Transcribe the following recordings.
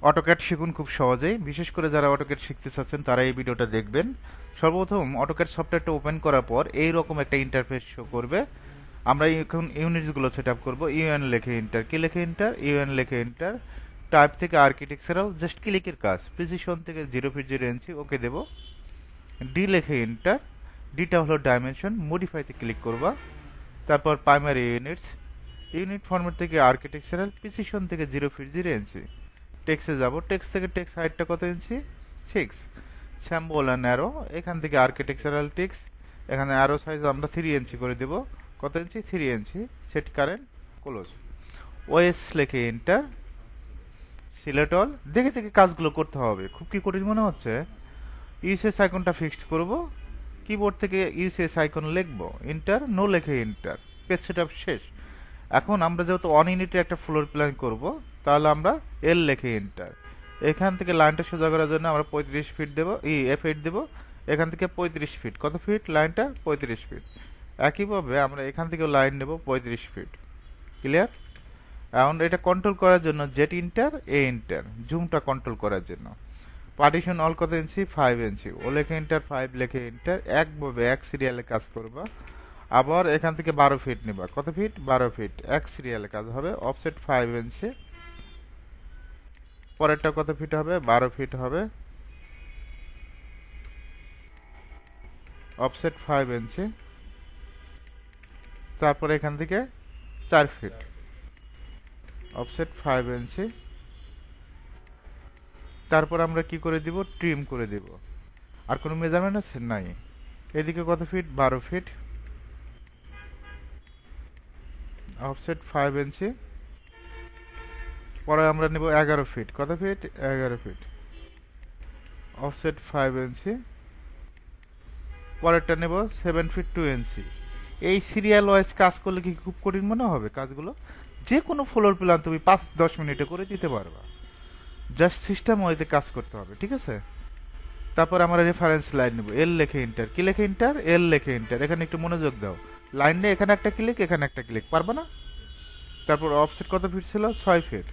AutoCAD শিখুন খুব সহজেই। বিশেষ করে যারা অটোক্যাড শিখতে চাচ্ছেন তারা এই ভিডিওটা দেখবেন। সর্বপ্রথম অটোক্যাড সফটওয়্যারটা ওপেন করার পর এইরকম একটা ইন্টারফেস শো করবে। আমরা এখন ইউনিটসগুলো সেট আপ করবো। ইউএন লেখে এন্টার, কি লেখে এন্টার, ইউএন লেখে এন্টার। টাইপ থেকে আর্কিটেকচারাল, জাস্ট ক্লিকের কাজ। প্রিসিশন থেকে 0 ফিট 0 ইঞ্চি, ওকে দেবো। ডি লেখে এন্টার, ডিটা হলো ডাইমেনশন, মডিফাইতে ক্লিক করবা। তারপর প্রাইমারি ইউনিটস, ইউনিট ফরম্যাট থেকে আর্কিটেকচারাল, প্রিসিশন থেকে 0 ফিট 0 ইঞ্চি। টেক্সে যাব, টেক্সট থেকে টেক্সট হাইটটা কত ইঞ্চি, 6। স্যাম্বল অ্যান্ড অ্যারো, এখান থেকে আর্কিটেকচারাল টেক্সট, এখানে অ্যারো সাইজ আমরা 3 ইঞ্চি করে দেব। কত inch, 3 inch. Set current, close. OS লেখে এন্টার, সিলেক্ট অল। দেখে দেখে কাজগুলো করতে হবে, খুব কি কঠিন মনে হচ্ছে? ইউসিএস আইকনটা ফিক্সড করব, কিবোর্ড থেকে ইউসিএস আইকন লিখবো, এন্টার, নো লেখে এন্টার। পেজ সেটআপ শেষ। এখন আমরা যেহেতু 1 ইউনিটে একটা ফ্লোর প্ল্যান করব, তাহলে আমরা এল লেখে এন্টার। এখান থেকে লাইনটা সোজা করার জন্য আমরা 35 ফিট দেবো, F8 দেবো। এখান থেকে 35 ফিট, কত ফিট লাইনটা, 35 ফিট। একইভাবে আমরা এখান থেকে লাইন নেব 35 ফিট। ক্লিয়ার? এখন এটা কন্ট্রোল করার জন্য জেট ইন্টার, এ ইন্টার, জুমটা কন্ট্রোল করার জন্য। পার্টিশন অল কত ইঞ্চি, 5 ইঞ্চি। ও লেখে এন্টার, 5 লেখে এন্টার। একভাবে এক সিরিয়ালে কাজ করবা। আবার এখান থেকে 12 ফিট নিবা, কত ফিট, 12 ফিট। এক সিরিয়ালে কাজ হবে। অফসেট 5 ইঞ্চি। পরেরটা কত ফিট হবে, 12 ফিট হবে। অফসেট 5 ইঞ্চি। তারপর এখান থেকে 4 ফিট। অফসেট 5 ইঞ্চি। তারপর আমরা কি করে দিব, ট্রিম করে দিব। আর কোনো মেজারমেন্ট আছে নাই। এদিকে কত ফিট, 12 ফিট। অফসেট 5 ইঞ্চি। পরে আমরা নেব 11 ফিট, কত ফিট, 11 ফিট। অফসেট 5 ইঞ্চি। পরেরটা নেব 7 ফিট 2 ইঞ্চি। এই সিরিয়াল ওয়াইজ কাজ করলে কি খুব কঠিন মনে হবে কাজগুলো? যে কোনো ফ্লোর প্ল্যান তুমি 5-10 মিনিটে করে দিতে পারবা। জাস্ট সিস্টেম ওয়াইজে কাজ করতে হবে, ঠিক আছে? তারপর আমরা রেফারেন্স লাইন নেব, এল লেখে ইন্টার, কি লেখে ইন্টার, এল লেখে ইন্টার। এখানে একটু মনোযোগ দাও। লাইন নিয়ে এখানে একটা ক্লিক, এখানে একটা ক্লিক, পারবা না? তারপর অফসেট কত ফিট ছিল, 6 ফিট।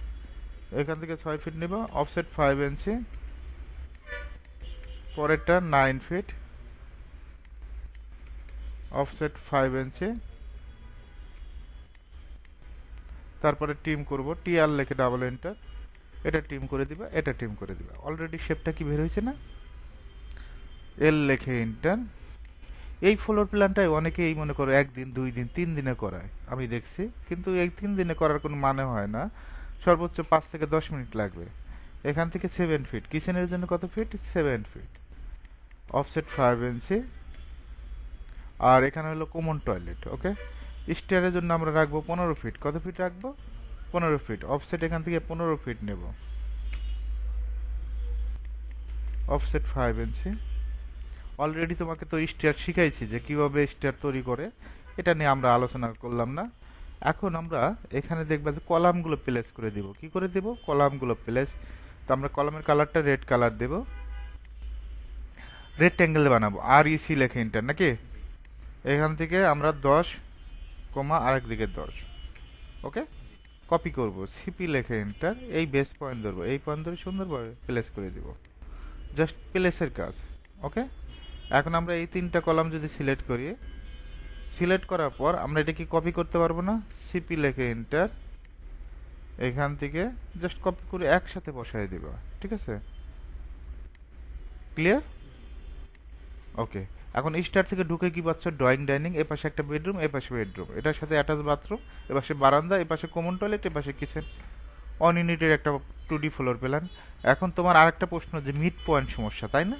এখান থেকে 6 ফিট নেব। অফসেট 5 ইঞ্চি। পরেরটা 9 ফিট। অফসেট 5 ইঞ্চি। তারপরে টিম করব, টিআর লেখে ডাবল এন্টার। এটা টিম করে দিবা, এটা টিম করে দিবা। অলরেডি শেপটা কি বের হয়েছে না? এল লেখে এন্টার। এই ফ্লোর প্ল্যানটাই অনেকেই মনে করো 1 দিন 2 দিন 3 দিনে করায়, আমি দেখছি। কিন্তু এই 3 দিনে করার কোনো মানে হয় না। সর্বোচ্চ 5 থেকে 10 মিনিট লাগবে। এখান থেকে 7 ফিট, কিচেনের জন্য কত ফিট, 7 ফিট। অফসেট 5 ইঞ্চি। আর এখানে হলো কমন টয়লেট, ওকে। স্টেয়ারের জন্য আমরা রাখবো 15 ফিট, কত ফিট রাখবো, 15 ফিট। অফসেট এখান থেকে 15 ফিট নেব। অফসেট 5 ইঞ্চি। অলরেডি তোমাকে তো স্টেয়ার শিখাইছি যে কিভাবে স্টেয়ার তৈরি করে, এটা নিয়ে আমরা আলোচনা করলাম না। এখন আমরা এখানে দেখবা যে কলামগুলো প্লেস করে দিব। কি করে দেব, কলামগুলো প্লেস। তো আমরা কলামের কালারটা রেড কালার দেব। রেক্ট্যাঙ্গেল বানাবো, আর ইসি লেখে এন্টার, নাকি? এখান থেকে আমরা 10, আরেক দিকে 10, ওকে। কপি করব, সিপি লেখে এন্টার। এই বেস পয়েন্ট ধরবো, এই পয়েন্ট ধরে সুন্দরভাবে প্লেস করে দিব। জাস্ট প্লেসের কাজ, ওকে। এখন আমরা এই 3টা কলাম যদি সিলেক্ট করি, সিলেক্ট করার পর আমরা এটা কি কপি করতে পারবো না? সিপি লেখে এন্টার। এখান থেকে জাস্ট কপি করে একসাথে বসাই দিবা, ঠিক আছে? ক্লিয়ার? ওকে। এখন স্টার থেকে ঢুকে কি পাচ্ছ, ড্রয়িং ডাইনিং, এপাশে একটা বেডরুম, এপাশে বেডরুম, এটার সাথে অ্যাটাচ বাথরুম, এপাশে বারান্দা, এপাশে কমন টয়লেট, এপাশে কিচেন। 1 ইউনিটের একটা 2D ফ্লোর প্ল্যান। এখন তোমার আরেকটা প্রশ্ন যে মিড পয়েন্ট সমস্যা, তাই না?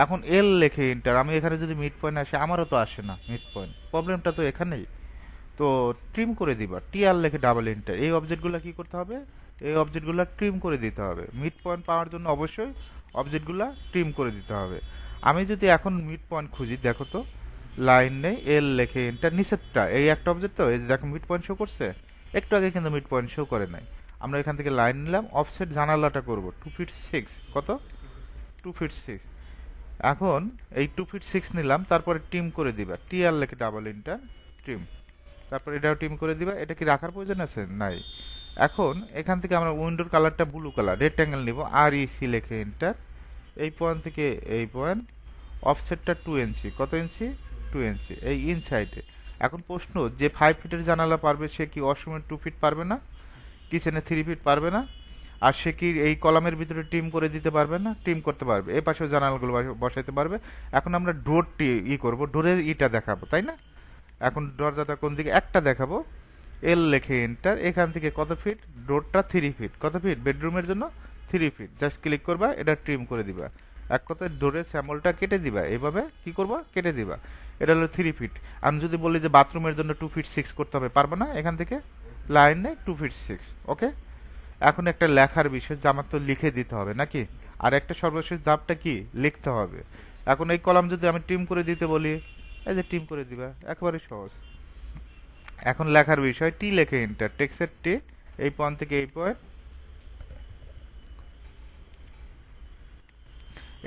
এখন এল লেখে এন্টার। আমি এখানে যদি মিড পয়েন্ট আসে, আমারও তো আসে না মিড পয়েন্ট, প্রবলেমটা তো এখানেই। তো ট্রিম করে দিবা, টিআর লেখে ডাবল এন্টার। এই অবজেক্টগুলো কি করতে হবে, এই অবজেক্টগুলো ট্রিম করে দিতে হবে। মিড পয়েন্ট পাওয়ার জন্য অবশ্যই অবজেক্টগুলো ট্রিম করে দিতে হবে। আমি যদি এখন মিড পয়েন্ট খুঁজি, দেখো তো লাইন নেই, এল লেখে এন্টার। নিচেরটা এই একটা অবজেক্ট, তো এই যে দেখো মিড পয়েন্ট শো করছে। একটু আগে কিন্তু মিড পয়েন্ট শো করে নাই। আমরা এখান থেকে লাইন নিলাম, অফসেট জানালাটা করব 2 ফিট 6, কত, 2 ফিট 6। এখন এই 2 ফিট 6 নিলাম, তারপরে ট্রিম করে দিবা, টিআর লেখে ডাবল এন্টার, ট্রিম। তারপর এটাও ট্রিম করে দিবা। এটা কি রাখার প্রয়োজন আছে, নাই। এখন এখান থেকে আমরা উইন্ডোর কালারটা ব্লু কালার, রেক্ট্যাঙ্গেল নিব, আর ইসি লিখে এন্টার। এই পয়েন্ট থেকে এই পয়েন্ট, অফসেটটা 2 ইঞ্চি, কত ইঞ্চি? 2 ইঞ্চি, এই ইনসাইডে। এখন প্রশ্ন, যে 5 ফিটের জানালা পারবে সে কি ওয়াশরুমে 2 ফিট পারবে না? কিচেনে 3 ফিট পারবে না? আর সে কি এই কলামের ভিতরে ট্রিম করে দিতে পারবে না? ট্রিম করতে পারবে, এই পাশেও জানালাগুলো বসাইতে পারবে। এখন আমরা ডোরটি করবো, ডোরের ইটা দেখাবো, তাই না? এখন দরজাটা কোন দিকে? একটা দেখাবো, এল লেখে এন্টার। এখান থেকে কত ফিট? ডোরটা 3 ফিট, কত ফিট? বেডরুমের জন্য 3 ফিট। জাস্ট ক্লিক করবা, এটা ট্রিম করে দিবা। এক কথায় ডোরের স্যাম্পলটা কেটে দিবা, এইভাবে কি করবা? কেটে দিবা। এটা হলো 3 ফিট। আমি যদি বলি যে বাথরুমের জন্য 2 ফিট 6 করতে হবে, পারবো না? এখান থেকে লাইন নেই, 2 ফিট 6, ওকে। এখন একটা লেখার বিষয়, যে আমার তো লিখে দিতে হবে নাকি? আর একটা সর্বশেষ ধাপটা কি? লিখতে হবে। এখন এই কলাম যদি আমি ট্রিম করে দিতে বলি, এই যে ট্রিম করে দিবা, একেবারে সহজ। এখন লেখার বিষয়, টি লেখে এন্টার, টেক্সটের টি, এই পয়েন্ট থেকে এই পয়েন্ট।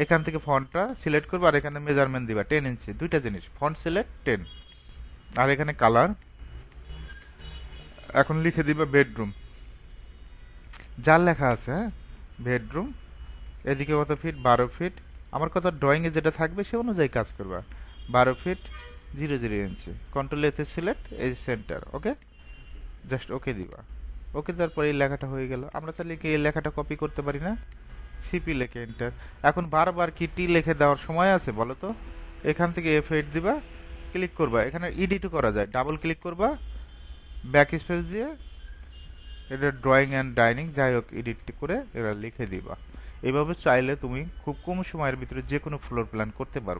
এখান থেকে ফন্টটা সিলেক্ট করবো, আর এখানে মেজারমেন্ট দিবা 10 ইঞ্চি। দুইটা জিনিস, ফন্ট সিলেক্ট 10, আর এখানে কালার। এখন লিখে দিবা বেডরুম, যার লেখা আছে, হ্যাঁ, বেডরুম। এদিকে কত ফিট? 12 ফিট। আমার কথা, ড্রয়িংয়ে যেটা থাকবে সে অনুযায়ী কাজ করবা। 12 ফিট 00 ইঞ্চি, কন্ট্রোল এতে সিলেক্ট, এই সেন্টার, ওকে। জাস্ট ওকে দিবা। ওকে দেওয়ার পরে এই লেখাটা হয়ে গেল। আমরা তাহলে কি এই লেখাটা কপি করতে পারি না? সিপি লেখে এন্টার। এখন বারবার কি টি লিখে দেওয়ার সময় আছে বলো তো? এখান থেকে F8 দিবা, ক্লিক করবা, এখানে এডিটও করা যায়, ডাবল ক্লিক করবা, ব্যাক স্পেস দিয়ে এটা ড্রয়িং অ্যান্ড ডাইনিং যাই হোক এডিট করে এটা লিখে দিবা। এভাবে চাইলে তুমি খুব কম সময়ের ভিতরে যে কোনো ফ্লোর প্ল্যান করতে পারবে।